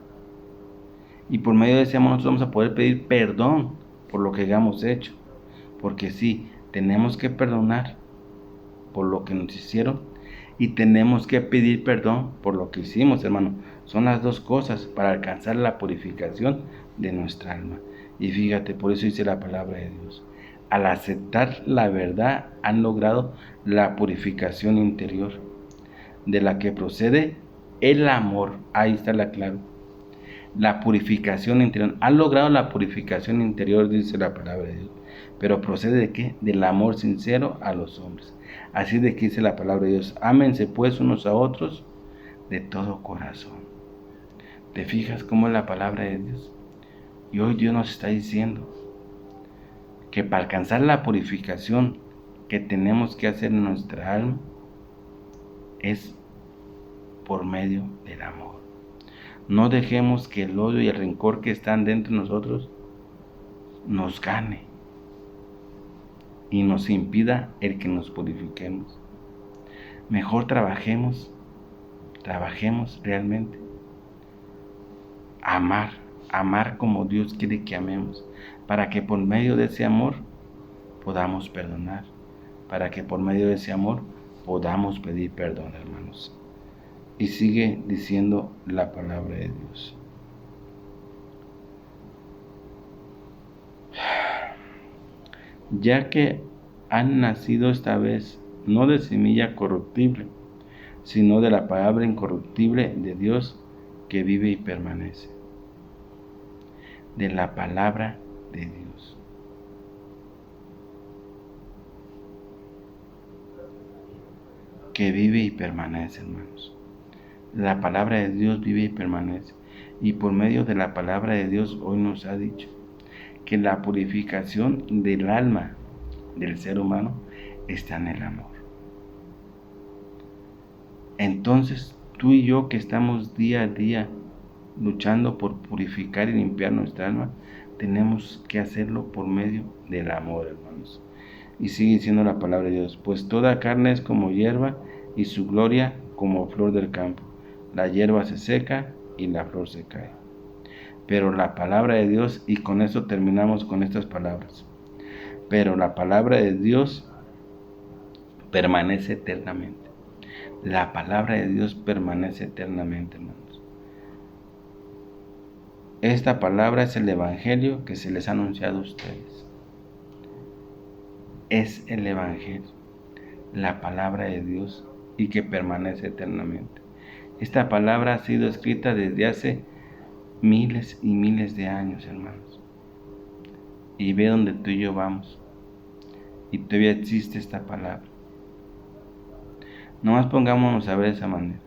Y por medio de ese amor nosotros vamos a poder pedir perdón por lo que hayamos hecho. Porque sí, tenemos que perdonar por lo que nos hicieron y tenemos que pedir perdón por lo que hicimos, hermano. Son las dos cosas para alcanzar la purificación de nuestra alma. Y fíjate, por eso dice la palabra de Dios. Al aceptar la verdad han logrado la purificación interior, de la que procede el amor. Ahí está la clave. La purificación interior. Han logrado la purificación interior, dice la palabra de Dios. Pero procede de qué? Del amor sincero a los hombres. Así de que dice la palabra de Dios. Ámense pues unos a otros de todo corazón. ¿Te fijas cómo es la palabra de Dios? Y hoy Dios nos está diciendo que para alcanzar la purificación que tenemos que hacer en nuestra alma es por medio del amor. No dejemos que el odio y el rencor que están dentro de nosotros nos gane y nos impida el que nos purifiquemos. Mejor trabajemos realmente. Amar como Dios quiere que amemos, para que por medio de ese amor podamos perdonar, para que por medio de ese amor podamos pedir perdón, hermanos. Y sigue diciendo la palabra de Dios. Ya que han nacido esta vez no de semilla corruptible, sino de la palabra incorruptible de Dios que vive y permanece. De la palabra de Dios. Que vive y permanece, hermanos. La palabra de Dios vive y permanece. Y por medio de la palabra de Dios hoy nos ha dicho que la purificación del alma del ser humano está en el amor. Entonces, tú y yo que estamos día a día luchando por purificar y limpiar nuestra alma, tenemos que hacerlo por medio del amor, hermanos. Y sigue diciendo la palabra de Dios, pues toda carne es como hierba y su gloria como flor del campo. La hierba se seca y la flor se cae. Pero la palabra de Dios, y con esto terminamos con estas palabras, pero la palabra de Dios permanece eternamente. La palabra de Dios permanece eternamente, hermanos. Esta palabra es el evangelio que se les ha anunciado a ustedes. Es el evangelio, la palabra de Dios y que permanece eternamente. Esta palabra ha sido escrita desde hace miles y miles de años, hermanos. Y ve donde tú y yo vamos. Y todavía existe esta palabra. No más pongámonos a ver de esa manera.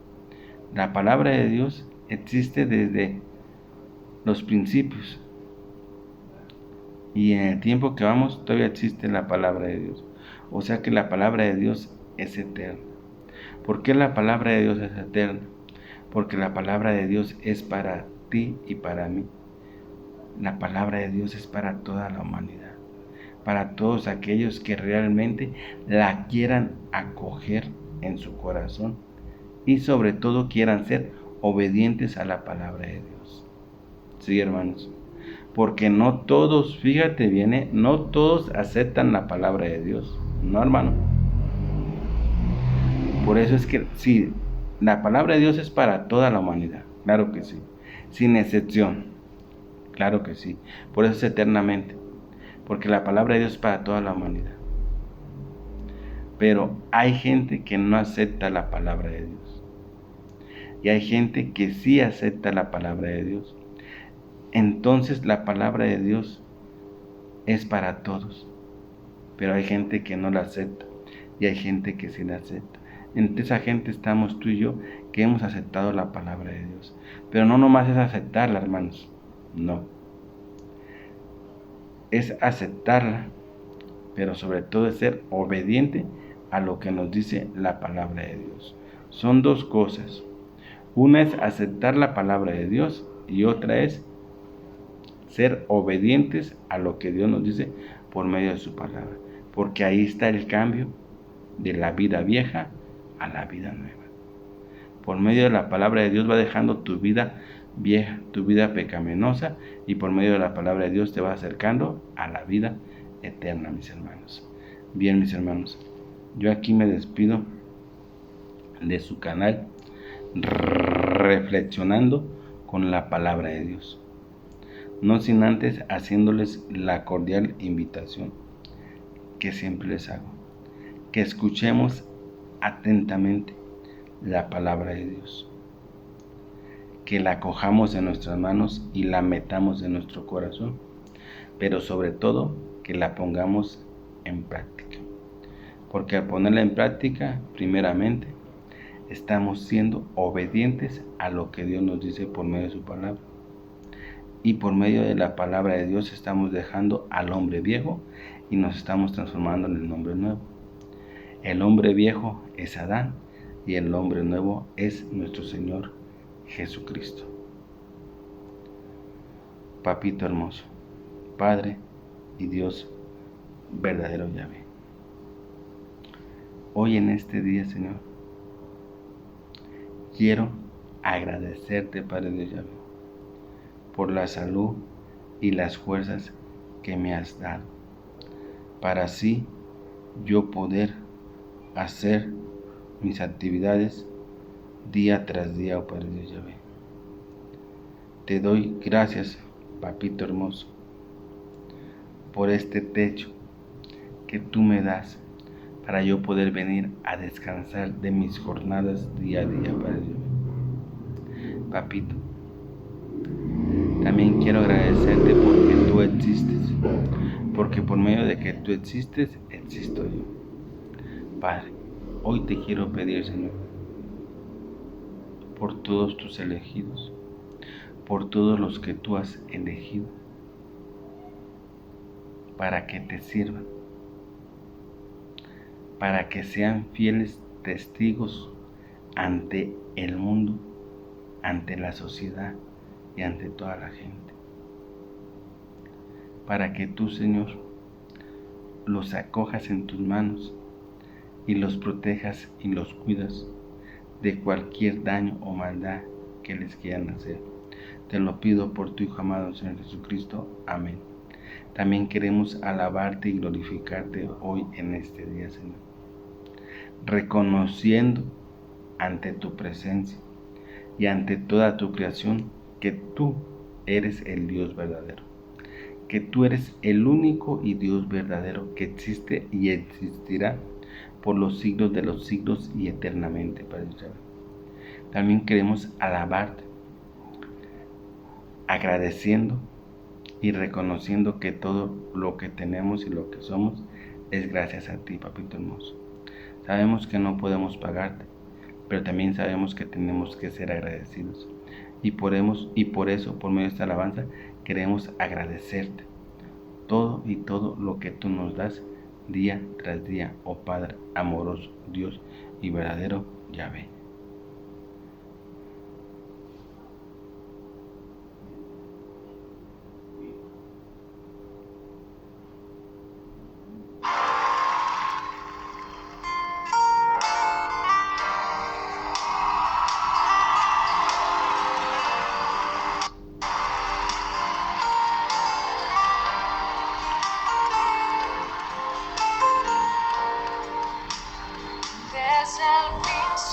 La palabra de Dios existe desde los principios. Y en el tiempo que vamos todavía existe la palabra de Dios. O sea que la palabra de Dios es eterna. ¿Por qué la palabra de Dios es eterna? Porque la palabra de Dios es para ti y para mí. La palabra de Dios es para toda la humanidad. Para todos aquellos que realmente la quieran acoger en su corazón. Y sobre todo quieran ser obedientes a la palabra de Dios. Sí, hermanos. Porque no todos, fíjate bien, no todos aceptan la palabra de Dios. No, hermano. Por eso es que sí, la palabra de Dios es para toda la humanidad. Claro que sí. Sin excepción. Claro que sí. Por eso es eternamente. Porque la palabra de Dios es para toda la humanidad. Pero hay gente que no acepta la palabra de Dios. Y hay gente que sí acepta la palabra de Dios. Entonces la palabra de Dios es para todos. Pero hay gente que no la acepta. Y hay gente que sí la acepta. Entre esa gente estamos tú y yo, que hemos aceptado la palabra de Dios. Pero no nomás es aceptarla, hermanos. No. Es aceptarla, pero sobre todo es ser obediente a lo que nos dice la palabra de Dios. Son dos cosas. Una es aceptar la palabra de Dios y otra es ser obedientes a lo que Dios nos dice por medio de su palabra. Porque ahí está el cambio de la vida vieja a la vida nueva. Por medio de la palabra de Dios va dejando tu vida vieja, tu vida pecaminosa, y por medio de la palabra de Dios te va acercando a la vida eterna, mis hermanos. Bien, mis hermanos, yo aquí me despido de su canal Reflexionando con la palabra de Dios, no sin antes haciéndoles la cordial invitación que siempre les hago, que escuchemos atentamente la palabra de Dios, que la cojamos en nuestras manos y la metamos en nuestro corazón, pero sobre todo que la pongamos en práctica, porque al ponerla en práctica, primeramente, estamos siendo obedientes a lo que Dios nos dice por medio de su palabra. Y por medio de la palabra de Dios estamos dejando al hombre viejo y nos estamos transformando en el hombre nuevo. El hombre viejo es Adán y el hombre nuevo es nuestro Señor Jesucristo. Papito hermoso, Padre y Dios verdadero Yahvé. Hoy en este día, Señor, quiero agradecerte, Padre Dios Yahvé, por la salud y las fuerzas que me has dado, para así yo poder hacer mis actividades día tras día, oh Padre Dios Yahvé. Te doy gracias, papito hermoso, por este techo que tú me das para yo poder venir a descansar de mis jornadas día a día, Padre Dios. Papito, también quiero agradecerte porque tú existes, porque por medio de que tú existes, existo yo. Padre, hoy te quiero pedir, Señor, por todos tus elegidos, por todos los que tú has elegido, para que te sirvan, para que sean fieles testigos ante el mundo, ante la sociedad y ante toda la gente. Para que tú, Señor, los acojas en tus manos y los protejas y los cuidas de cualquier daño o maldad que les quieran hacer. Te lo pido por tu Hijo amado, Señor Jesucristo. Amén. También queremos alabarte y glorificarte hoy en este día, Señor, reconociendo ante tu presencia y ante toda tu creación que tú eres el Dios verdadero, que tú eres el único y Dios verdadero que existe y existirá por los siglos de los siglos y eternamente, Padre Dios. También queremos alabarte, agradeciendo y reconociendo que todo lo que tenemos y lo que somos es gracias a ti, papito hermoso. Sabemos que no podemos pagarte, pero también sabemos que tenemos que ser agradecidos. Y por eso, por medio de esta alabanza, queremos agradecerte todo lo que tú nos das día tras día, oh Padre amoroso, Dios y verdadero Yahvé.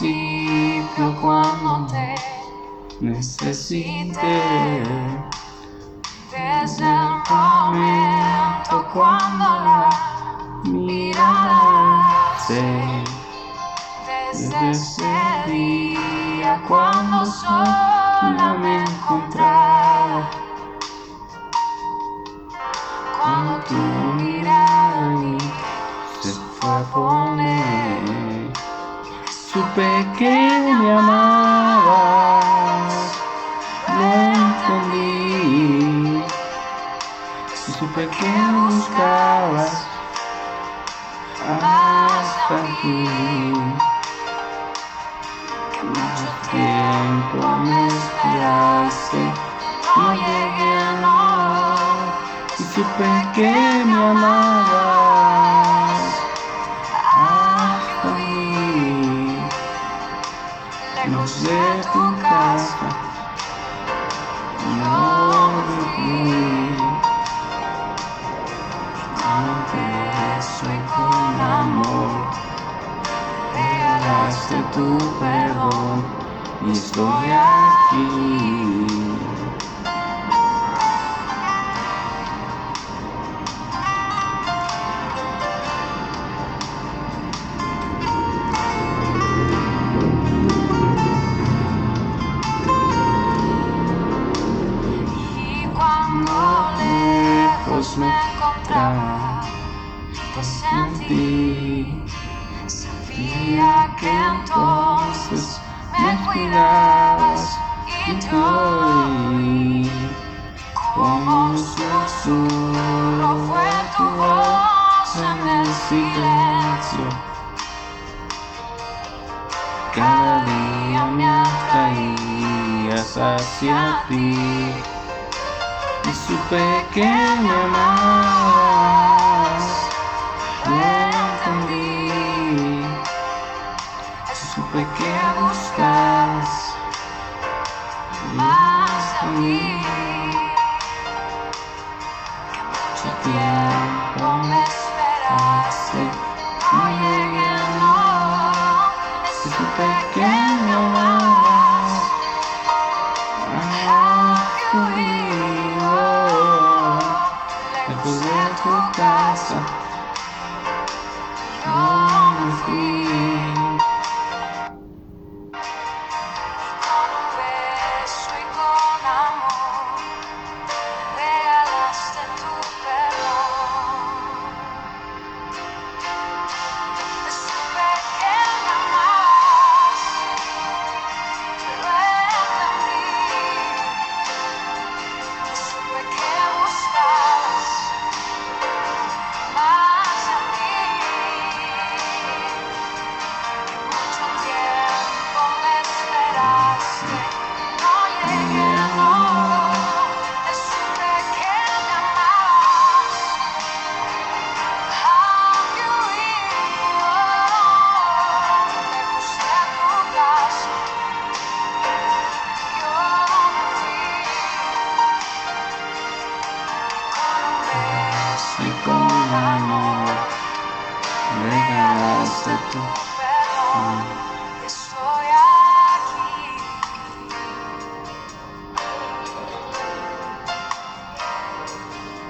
Principio cuando te necesité, desde el momento cuando la mirada sé desde ese día cuando sola me encontraba, cuando tu mirada en mí se fue a poner. Supe que me amabas, lo entendí. Supe que buscabas hasta aquí. Más tiempo me esperaste, no llegué a no. Y supe que me amabas hasta mí. Lejos de tu casa, no viví. Ante eso y con amor, regalaste tu perdón y estoy aquí. Me encontraba, te sentí, sabía que entonces me cuidabas y te oí. Como un susurro fue tu voz en el silencio. Cada día me atraías hacia ti. Y supe que me amabas, lo entendí. Supe que buscabas más a mí. Que mucho tiempo me esperaste, no llegué a no. Y supe que me amabas hasta mí. Lejos de tu casa, yo me fui. Con un beso y con amor, regalaste tu perdón. Supe que me amabas, lo entendí. Supe que buscabas más a mí, que mucho tiempo me esperaste, no llegué a no. Supe que me amabas, aunque huí, lejos de tu casa, yo me fui. Con un beso y con amor, regalaste tu perdón y estoy aquí.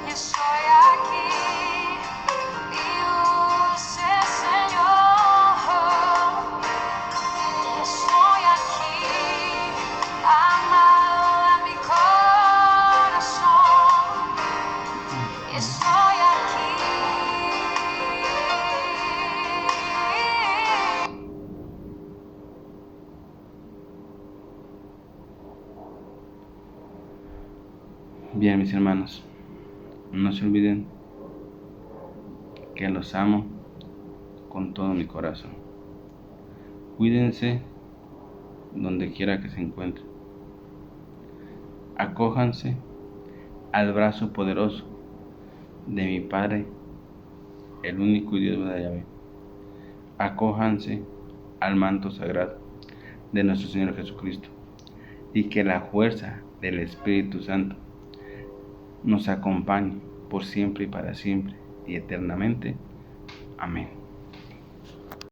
Y estoy aquí y use Señor. Estoy aquí, amado de mi corazón. Estoy aquí. Bien, mis hermanos, no se olviden que los amo con todo mi corazón. Cuídense donde quiera que se encuentren. Acójanse al brazo poderoso de mi Padre, el único y Dios verdadero. Acójanse al manto sagrado de nuestro Señor Jesucristo, y que la fuerza del Espíritu Santo nos acompañe por siempre y para siempre y eternamente. Amén.